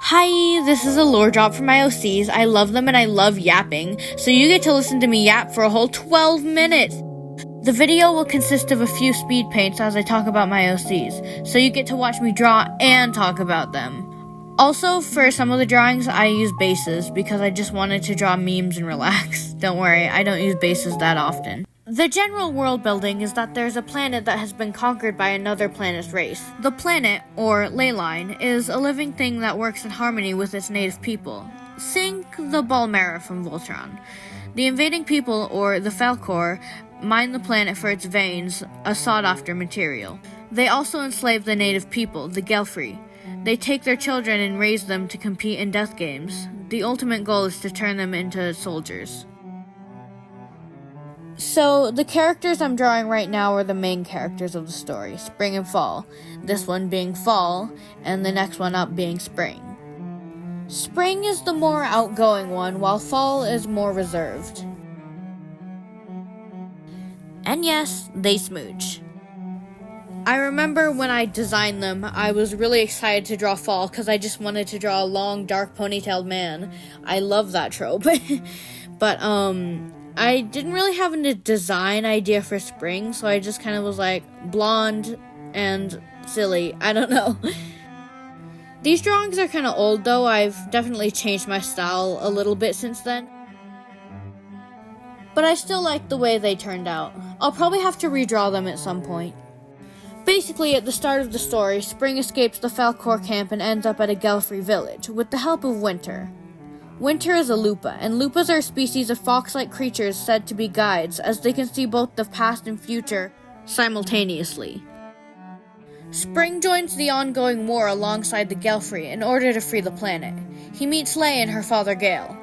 Hi, this is a lore drop from my OCs. I love them and I love yapping, so you get to listen to me yap for a whole 12 minutes. The video will consist of a few speed paints as I talk about my OCs, so you get to watch me draw and talk about them. Also, for some of the drawings, I use bases because I just wanted to draw memes and relax. Don't worry, I don't use bases that often. The general world building is that there's a planet that has been conquered by another planet's race. The planet, or ley line, is a living thing that works in harmony with its native people. Think the Balmera from Voltron. The invading people, or the Falcor, mine the planet for its veins, a sought-after material. They also enslave the native people, the Gelfri. They take their children and raise them to compete in death games. The ultimate goal is to turn them into soldiers. So, the characters I'm drawing right now are the main characters of the story, Spring and Fall. This one being Fall, and the next one up being Spring. Spring is the more outgoing one, while Fall is more reserved. And yes, they smooch. I remember when I designed them, I was really excited to draw Fall because I just wanted to draw a long, dark, ponytailed man. I love that trope. But, I didn't really have a design idea for Spring, so I just kind of was like, blonde and silly. I don't know. These drawings are kind of old, though. I've definitely changed my style a little bit since then. But I still like the way they turned out. I'll probably have to redraw them at some point. Basically, at the start of the story, Spring escapes the Falcor camp and ends up at a Gelfri village, with the help of Winter. Winter is a lupa, and lupas are a species of fox-like creatures said to be guides, as they can see both the past and future simultaneously. Spring joins the ongoing war alongside the Gelfri in order to free the planet. He meets Lei and her father Gale.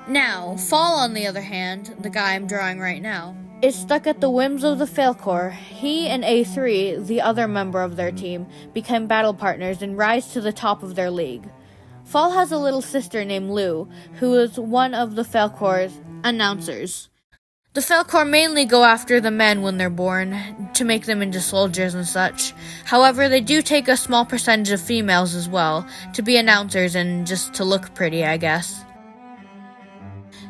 Now, Fall, on the other hand, the guy I'm drawing right now, is stuck at the whims of the Falcor. He and A3, the other member of their team, become battle partners and rise to the top of their league. Fall has a little sister named Lou, who is one of the Falcor's announcers. The Falcor mainly go after the men when they're born, to make them into soldiers and such. However, they do take a small percentage of females as well, to be announcers and just to look pretty, I guess.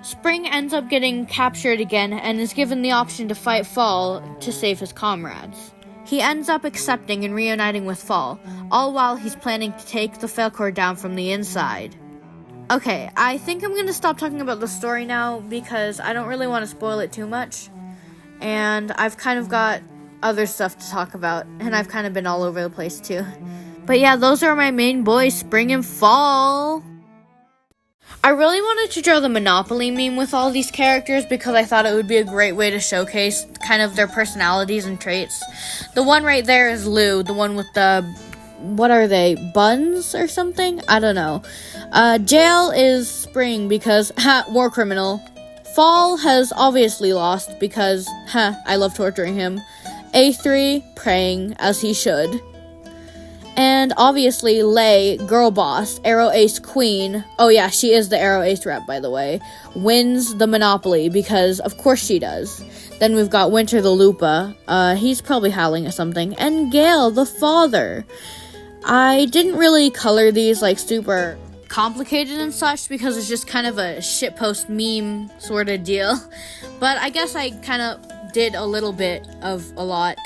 Spring ends up getting captured again and is given the option to fight Fall to save his comrades. He ends up accepting and reuniting with Fall, all while he's planning to take the Falcor down from the inside. Okay, I think I'm going to stop talking about the story now because I don't really want to spoil it too much. And I've kind of got other stuff to talk about, and I've kind of been all over the place too. But yeah, those are my main boys, Spring and Fall. I really wanted to draw the Monopoly meme with all these characters because I thought it would be a great way to showcase kind of their personalities and traits. The one right there is Lou, the one with the, what are they, buns or something? I don't know. Jail is Spring because, war criminal. Fall has obviously lost because, I love torturing him. A3, praying, as he should. And obviously, Lei, girl boss, Arrow Ace Queen, oh yeah, she is the Arrow Ace rep, by the way, wins the Monopoly, because of course she does. Then we've got Winter the Lupa, he's probably howling at something, and Gale, the father. I didn't really color these, like, super complicated and such, because it's just kind of a shitpost meme sort of deal. But I guess I kind of did a little bit of a lot.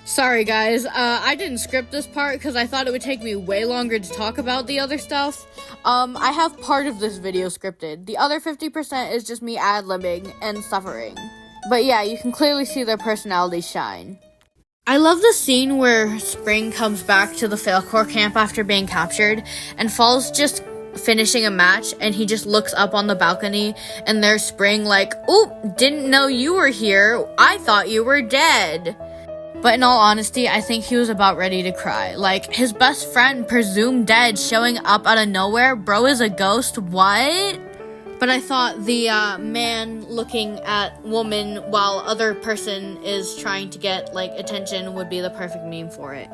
Sorry guys, I didn't script this part because I thought it would take me way longer to talk about the other stuff. I have part of this video scripted. The other 50% is just me ad-libbing and suffering. But yeah, you can clearly see their personalities shine. I love the scene where Spring comes back to the Falcor camp after being captured, and Fall's just finishing a match, and he just looks up on the balcony, and there's Spring like, "Oop, didn't know you were here. I thought you were dead." But in all honesty, I think he was about ready to cry. Like, his best friend, presumed dead, showing up out of nowhere? Bro is a ghost? What? But I thought the man looking at woman while other person is trying to get, like, attention would be the perfect meme for it.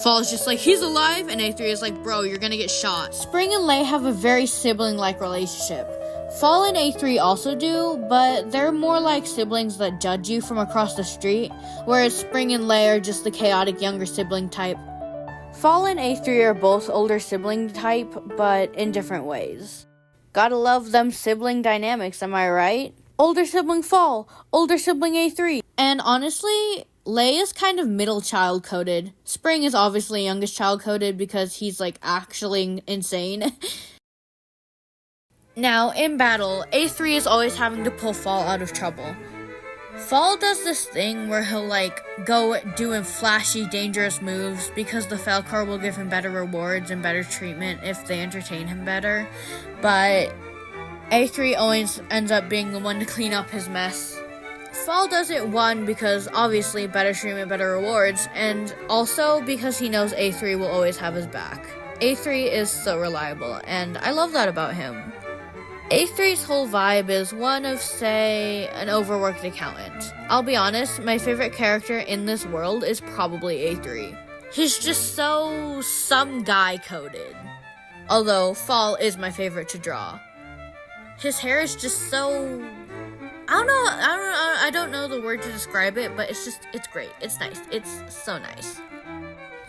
Fall's just like, he's alive, and A3 is like, bro, you're gonna get shot. Spring and Lei have a very sibling-like relationship. Fall and A3 also do, but they're more like siblings that judge you from across the street, whereas Spring and Lei are just the chaotic younger sibling type. Fall and A3 are both older sibling type, but in different ways. Gotta love them sibling dynamics, am I right? Older sibling Fall, older sibling A3. And honestly, Lay is kind of middle child coded. Spring is obviously youngest child coded because he's like actually insane. Now, in battle, A3 is always having to pull Fall out of trouble. Fall does this thing where he'll like go doing flashy, dangerous moves because the Falcor will give him better rewards and better treatment if they entertain him better. But A3 always ends up being the one to clean up his mess. Fall does it, one, because obviously better treatment, better rewards, and also because he knows A3 will always have his back. A3 is so reliable, and I love that about him. A3's whole vibe is one of, say, an overworked accountant. I'll be honest, my favorite character in this world is probably A3. He's just so some guy coded. Although, Fall is my favorite to draw. His hair is just so... I don't know the word to describe it, but it's great. It's nice. It's so nice.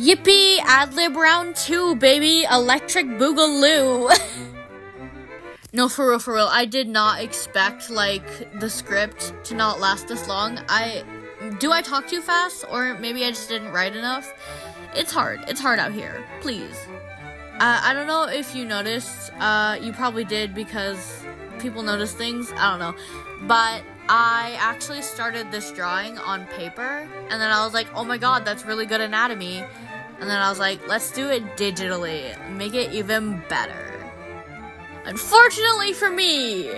Yippee! Adlib round 2, baby! Electric Boogaloo! No, for real, I did not expect, like, the script to not last this long. Do I talk too fast? Or maybe I just didn't write enough? It's hard out here. Please. I don't know if you noticed. You probably did because people notice things. I don't know. But I actually started this drawing on paper, and then I was like, oh my god, that's really good anatomy. And then I was like, let's do it digitally. Make it even better. Unfortunately for me,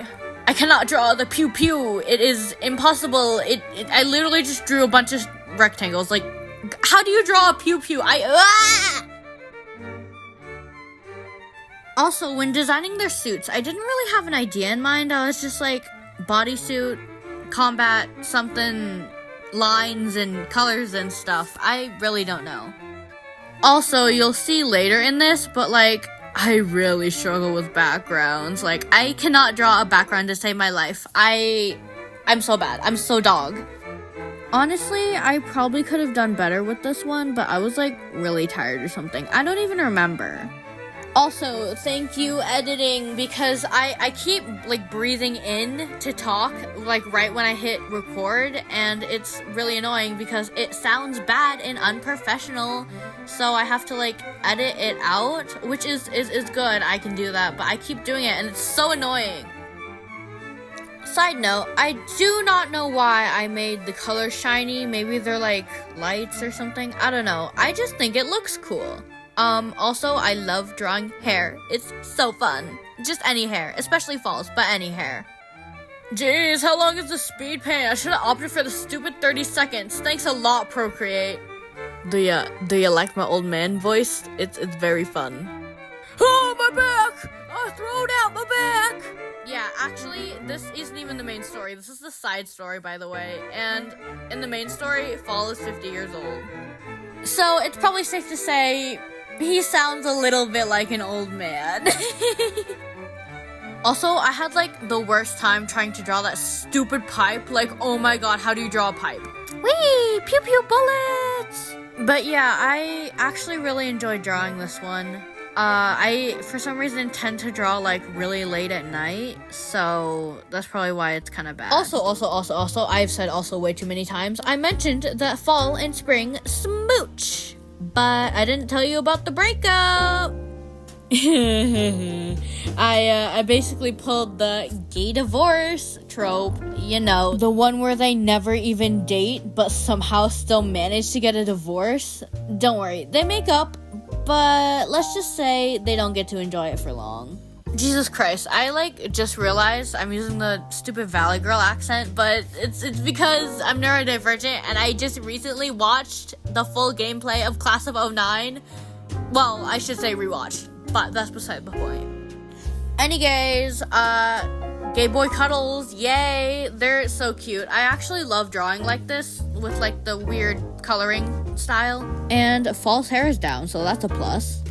I cannot draw the pew pew. It is impossible. I literally just drew a bunch of rectangles. Like, how do you draw a pew pew? Also, when designing their suits, I didn't really have an idea in mind. I was just like, bodysuit, combat, something, lines and colors and stuff. I really don't know. Also, you'll see later in this, but like, I really struggle with backgrounds. Like, I cannot draw a background to save my life. I'm so bad. I'm so dog. Honestly, I probably could have done better with this one, but I was like really tired or something. I don't even remember. Also, thank you, editing, because I keep, like, breathing in to talk, like, right when I hit record, and it's really annoying because it sounds bad and unprofessional, so I have to, like, edit it out, which is good, I can do that, but I keep doing it, and it's so annoying. Side note, I do not know why I made the colors shiny. Maybe they're, like, lights or something, I don't know. I just think it looks cool. Also, I love drawing hair. It's so fun. Just any hair, especially Fall's, but any hair. Jeez, how long is the speed paint? I should have opted for the stupid 30 seconds. Thanks a lot, Procreate. Do you like my old man voice? It's very fun. Oh, my back! I throwed out my back! Yeah, actually, this isn't even the main story. This is the side story, by the way. And in the main story, Fall is 50 years old. So, it's probably safe to say he sounds a little bit like an old man. Also, I had, like, the worst time trying to draw that stupid pipe. Like, oh my god, how do you draw a pipe? Whee! Pew pew bullets! But yeah, I actually really enjoyed drawing this one. I, for some reason, tend to draw, like, really late at night, so that's probably why it's kind of bad. Also, I've said also way too many times, I mentioned that Fall and Spring smooch, but I didn't tell you about the breakup. I basically pulled the gay divorce trope, you know, the one where they never even date, but somehow still manage to get a divorce. Don't worry, they make up, but let's just say they don't get to enjoy it for long. Jesus Christ, I, like, just realized I'm using the stupid Valley Girl accent, but it's because I'm neurodivergent, and I just recently watched the full gameplay of Class of 09. Well, I should say rewatched, but that's beside the point. Anygays, gay boy cuddles, yay, they're so cute. I actually love drawing like this, with, like, the weird coloring style. And Fall's hair is down, so that's a plus.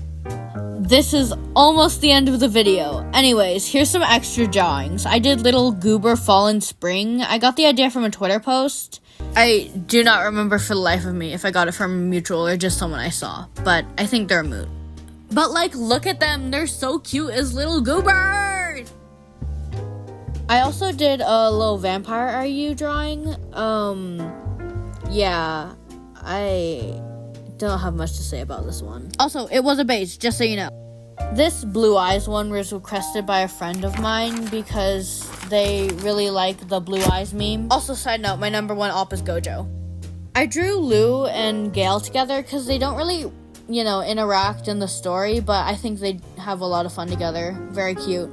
This is almost the end of the video. Anyways, here's some extra drawings. I did little goober Fall and Spring. I got the idea from a Twitter post. I do not remember for the life of me if I got it from a mutual or just someone I saw, but I think they're a moot. But like, look at them, they're so cute as little goobers! I also did a little vampire RU drawing. Yeah, I don't have much to say about this one. Also, it was a base, just so you know. This blue eyes one was requested by a friend of mine because they really like the blue eyes meme. Also, side note, my number one op is Gojo. I drew Lou and Gale together because they don't really, you know, interact in the story, but I think they have a lot of fun together. Very cute.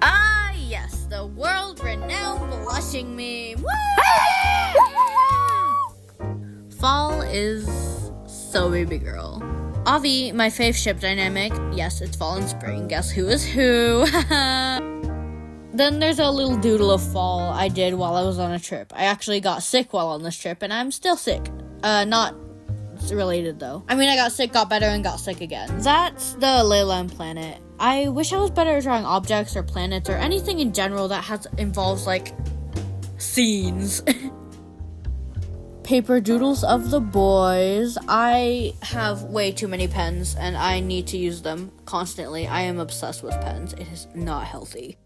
Ah, yes, the world-renowned blushing meme. Fall is so baby girl. Avi, my fave ship dynamic. Yes, it's fall and spring. Guess who is who? Then there's a little doodle of fall I did while I was on a trip. I actually got sick while on this trip, and I'm still sick. Not related though. I mean, I got sick, got better, and got sick again. That's the Leyland planet. I wish I was better at drawing objects or planets or anything in general that involves like scenes. Paper doodles of the boys. I have way too many pens and I need to use them constantly. I am obsessed with pens. It is not healthy.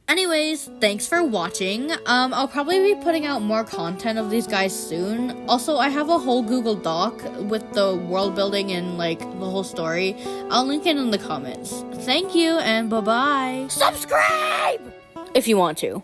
Anyways, thanks for watching. I'll probably be putting out more content of these guys soon. Also, I have a whole Google Doc with the world building and like the whole story. I'll link it in the comments. Thank you and bye-bye. Subscribe! If you want to.